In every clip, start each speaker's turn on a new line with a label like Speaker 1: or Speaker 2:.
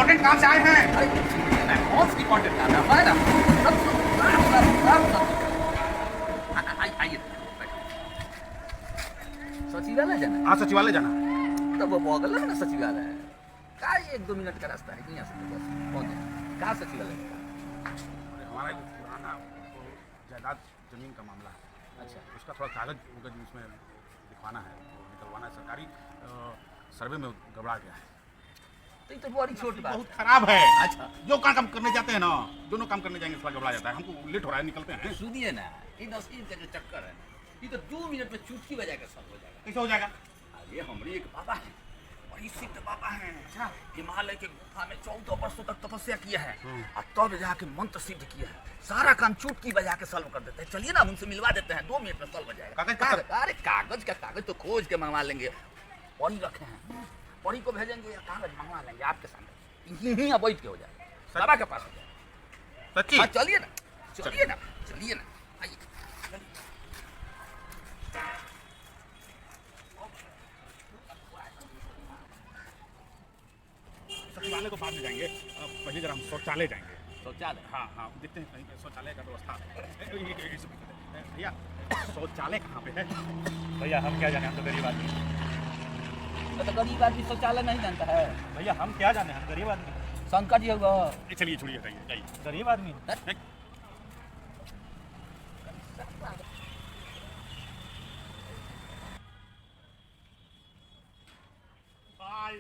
Speaker 1: Important काम से आए हैं।
Speaker 2: अरे कौन सी इम्पोर्टेंट काम है? हमारे ना आइए सचिवालय जाना है।
Speaker 1: हाँ, सचिवालय जाना है।
Speaker 2: तो वो बगल में ना सचिवालय है। का 1-2 मिनट का रास्ता है, यहाँ से तो बस पहुँच जाए। कहाँ सचिवालय है?
Speaker 1: अरे हमारा एक पुराना वो जायदाद जमीन का मामला है।
Speaker 2: अच्छा।
Speaker 1: उसका थोड़ा कागज वगैरह उसमें लिखवाना है, वो निकलवाना है। सरकारी सर्वे में गड़बड़ा गया है।
Speaker 2: तो ये तो बड़ी छोटी बात
Speaker 1: बहुत
Speaker 2: है।
Speaker 1: खराब है।
Speaker 2: अच्छा।
Speaker 1: जो काम करने जाते हैं ना, दोनों काम करने जाएंगे थोड़ा गड़बड़ा जाता है। हमको लेट हो रहा है, निकलते हैं।
Speaker 2: सुनिए ना, ये नसीब का जो चक्कर है, ये तो 2 मिनट में चुटकी बजा के सब हो जाएगा।
Speaker 1: कैसे हो जाएगा?
Speaker 2: अरे हमारे एक बाबा है, बड़ी सिद्ध बाबा है। अच्छा। हिमालय के गुफा में 14 वर्षों तक तपस्या किया है और तब जाके मंत्र सिद्ध किया है। सारा काम चुटकी बजा के सॉल्व कर देते हैं। चलिए ना, उनसे मिलवा देते हैं, 2 मिनट में सॉल्व हो जाएगा। अरे कागज का कागज तो खोज के मंगवा लेंगे। परी रखे हैं, परी को भेजेंगे या कागज मंगवा लेंगे आपके सामने, यहीं बैठ के हो जाएगा। बाबा के पास हो जाएगा।
Speaker 1: सच्ची?
Speaker 2: हाँ, चलिए ना, चलिए ना, चलिए ना, आइए।
Speaker 1: सचिवालय को बाद में जाएंगे, पहले जरा हम शौचालय जाएंगे।
Speaker 2: शौचालय?
Speaker 1: हाँ हाँ, देखते हैं कहीं पे शौचालय का व्यवस्था। भैया, शौचालय कहाँ पे है?
Speaker 3: भैया हम क्या जाने, हम तो गरीब आदमी हैं।
Speaker 2: तो गरीब आदमी शौचालय नहीं जानता है।
Speaker 3: भैया हम क्या जाने, हम गरीब आदमी हैं।
Speaker 2: शंकर जी होगा।
Speaker 1: चलिए छोड़िए, हटाइए जाइए।
Speaker 3: गरीब आदमी हैं।
Speaker 1: भाई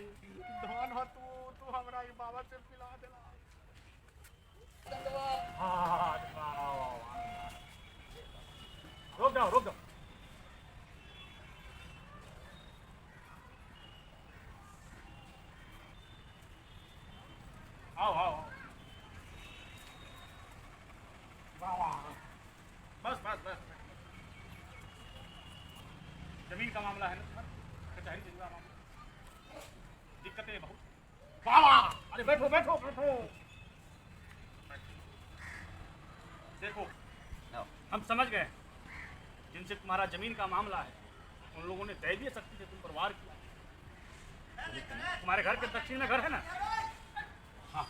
Speaker 1: धन हो तू हमरा ई बाबा से पिला देला। हाँ, रुक जाओ, रुक जाओ। आओ आओ। वाह वाह, बस बस बस। जमीन का मामला है ना, कचहरी जमीन का मामला, दिक्कतें बहुत। वाह वाह, अरे बैठो बैठो बैठो। देखो, हम समझ गए जिनसे तुम्हारा जमीन का मामला है, उन लोगों ने दैवीय शक्ति से तुम पर वार किया। तुम्हारे घर के दक्षिण में घर है ना? हाँ।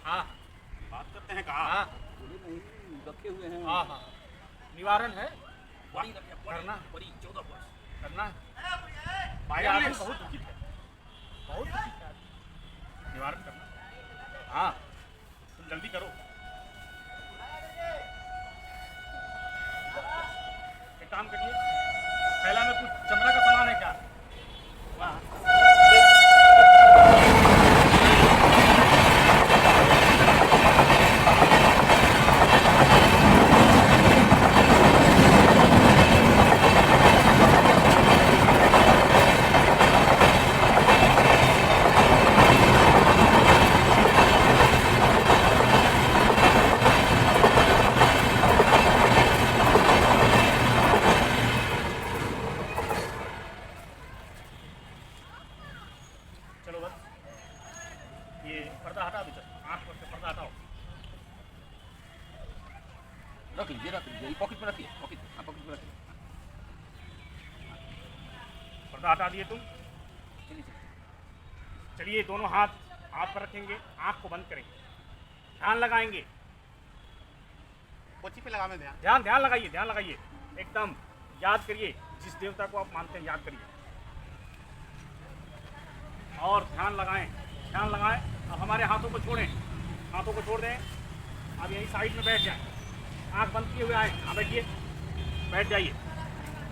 Speaker 1: हाँ, बात करते हैं कहाँ? हाँ,
Speaker 2: रखे हुए हैं।
Speaker 1: हाँ हाँ, निवारण है
Speaker 2: करना, बड़ी 14 वर्ष
Speaker 1: करना है। भाई आदमी बहुत दुखित है, बहुत दुखित है। निवारण करना। हाँ, तुम जल्दी करो। एक काम करिए, पहला में कुछ चमड़ा का सामान है क्या? वाह। चलो बस, ये पर्दा हटा दो, आँख पर से पर्दा हटाओ।
Speaker 2: रख लीजिए, रख लीजिए, पॉकेट में रखिए, पॉकेट में, हाँ, पॉकेट में रखिए।
Speaker 1: पर्दा हटा दिए तुम? चलिए, दोनों हाथ पर रखेंगे, आँख को बंद करेंगे, ध्यान लगाएंगे। पोछी पे लगा में ध्यान ध्यान लगाइए, ध्यान लगाइए, एकदम याद करिए, जिस देवता को आप मानते हैं याद करिए और ध्यान लगाएं, ध्यान लगाएं। अब हमारे हाथों को छोड़ें, हाथों को छोड़ दें। अब यहीं साइड में बैठ जाएं, आँख बंद किए हुए आए। हाँ, बैठिए, बैठ जाइए,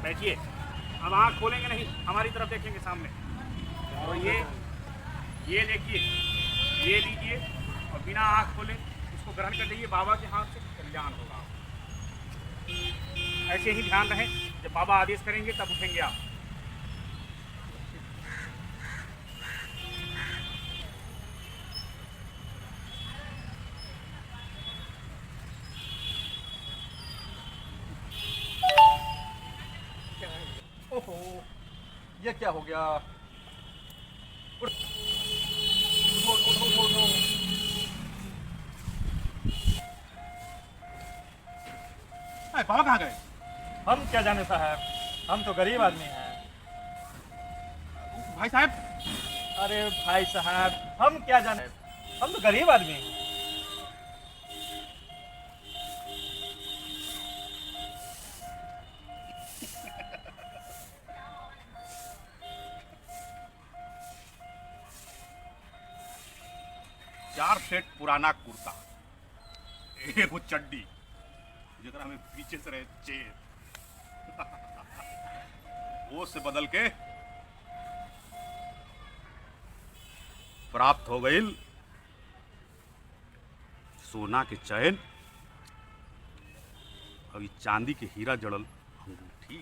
Speaker 1: बैठिए। अब आँख खोलेंगे नहीं, हमारी तरफ देखेंगे सामने। और ये देखिए, ये लीजिए और बिना आँख खोले इसको ग्रहण कर लीजिए। बाबा के हाथ से कल्याण होगा। ऐसे ही ध्यान रहे, जब बाबा आदेश करेंगे तब उठेंगे आप।
Speaker 2: ओहो, ये क्या हो गया? उठ, उठो, उठो, उठो, उठो।
Speaker 1: बाबा कहाँ गए?
Speaker 3: हम क्या जाने साहब, हम तो गरीब आदमी हैं।
Speaker 1: भाई साहब,
Speaker 3: अरे भाई साहब, हम क्या जाने, हम तो गरीब आदमी हैं।
Speaker 1: चार सेट पुराना कुर्ता, एगो चड्डी जरा में पीछे से रहे चेन, वो से बदल के प्राप्त हो गई सोना के चैन और ये चांदी के हीरा जड़ल अंगूठी।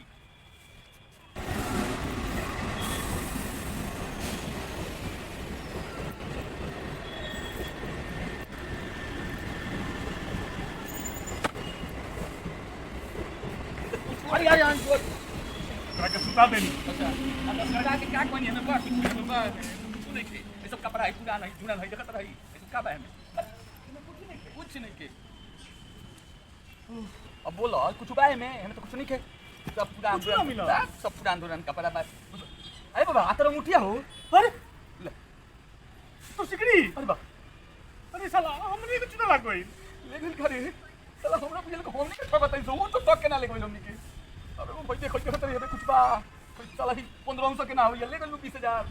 Speaker 2: अरे यार यार
Speaker 1: करा के सुता देनी।
Speaker 2: अच्छा अब सजा के क्या कोई हमें बात कुछ नहीं के ये सब कपड़ा है पुराना है जुड़ा है देखत रही ये सब का बा हमें कुछ नहीं के अब बोलो कुछ बा में हमें तो कुछ नहीं के सब पुरान
Speaker 1: कुछ ना मिला।
Speaker 2: सब पुरान दुरान कपड़ा बा अरे बाबा आतर मुठिया हो
Speaker 1: अरे तो सिकड़ी,
Speaker 2: अरे बा
Speaker 1: अरे साला हमने कुछ ना लग गई।
Speaker 2: लेकिन करे चला हमरा बुझल को हम नहीं बताई सो वो तो टक के ना लेके हमनी के अरे वो भाई देखो देखत रही कुछ बा चला ही 1500 के ना हो ले गलू 20000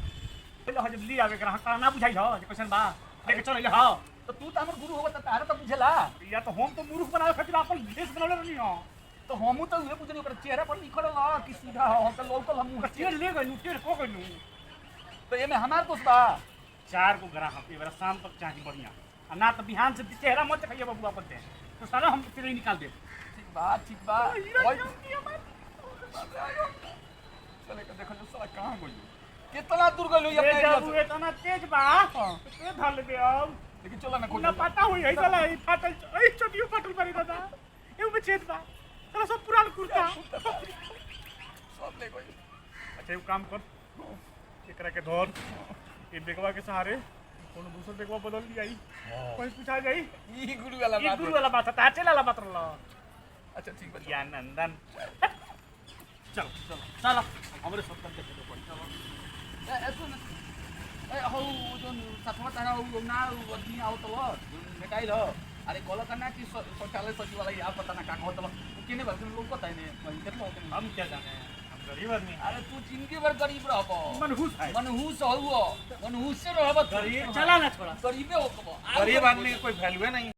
Speaker 1: पहले जब ली आवे ग्राहक का ना बुझाई हो जे क्वेश्चन बा लेके चल ले। हां
Speaker 2: तो तू तो हमर गुरु होगा त तारे तो बुझला
Speaker 1: या तो हम तो मूर्ख बनावे खातिर अपन देश बनवले रहनी हो।
Speaker 2: तो हमू तो उहे बुझनी ओकर चेहरा पर लिखल ला कि सीधा हो हम तो लोकल हमू
Speaker 1: टेढ़ ले गई, टेढ़ को गई।
Speaker 2: तो एमे हमार दोस्त बा
Speaker 1: चार को ग्राहक एबार शाम तक चाहिए बढ़िया, आ ना तो बिहान से चेहरा मत खाइए बबुआ अपन दे तो सारा हम फिर ही निकाल दे।
Speaker 2: ठीक बा चले के देखो साला कहां गइल कितना दूर गइल ये अपने एरिया से
Speaker 1: इतना तेज बा ते धल दे अब
Speaker 2: लेकिन चला ना खोज
Speaker 1: ना पता होई है साला ई फाटल ए छोटियो फाटल पड़ी दादा ए में छेद बा साला सब पुरान कुर्ता
Speaker 2: सब ले गइल।
Speaker 1: अच्छा एक काम कर, एकरा के धर ये बेगवा के सहारे कोनो दूसर बेगवा बदल दिया ई कोई पूछा जाई
Speaker 2: ई गुरु वाला
Speaker 1: ई
Speaker 2: बात
Speaker 1: गुरु वाला बात था चला वाला बात रहा।
Speaker 2: अच्छा ठीक बा
Speaker 1: या नंदन चल चल चल हमरे सब कर के पड़ी चलो
Speaker 2: ए हो जोन सतवा तारा हो ना वदनी आओ तो बेटाई रहो अरे कॉल करना कि शौचालय सजी वाला या पता ना का कहत बा किने बस लोग पता ही नहीं देखो
Speaker 1: हम क्या जाने, हम गरीब आदमी।
Speaker 2: अरे तू जिंदगी भर गरीब रहबो
Speaker 1: मनहूस है,
Speaker 2: मनहूस हो मनहूस से रहबो
Speaker 1: गरीब चला ना छोड़ा,
Speaker 2: गरीबे हो
Speaker 3: गरीब आदमी की कोई वैल्यू नहीं।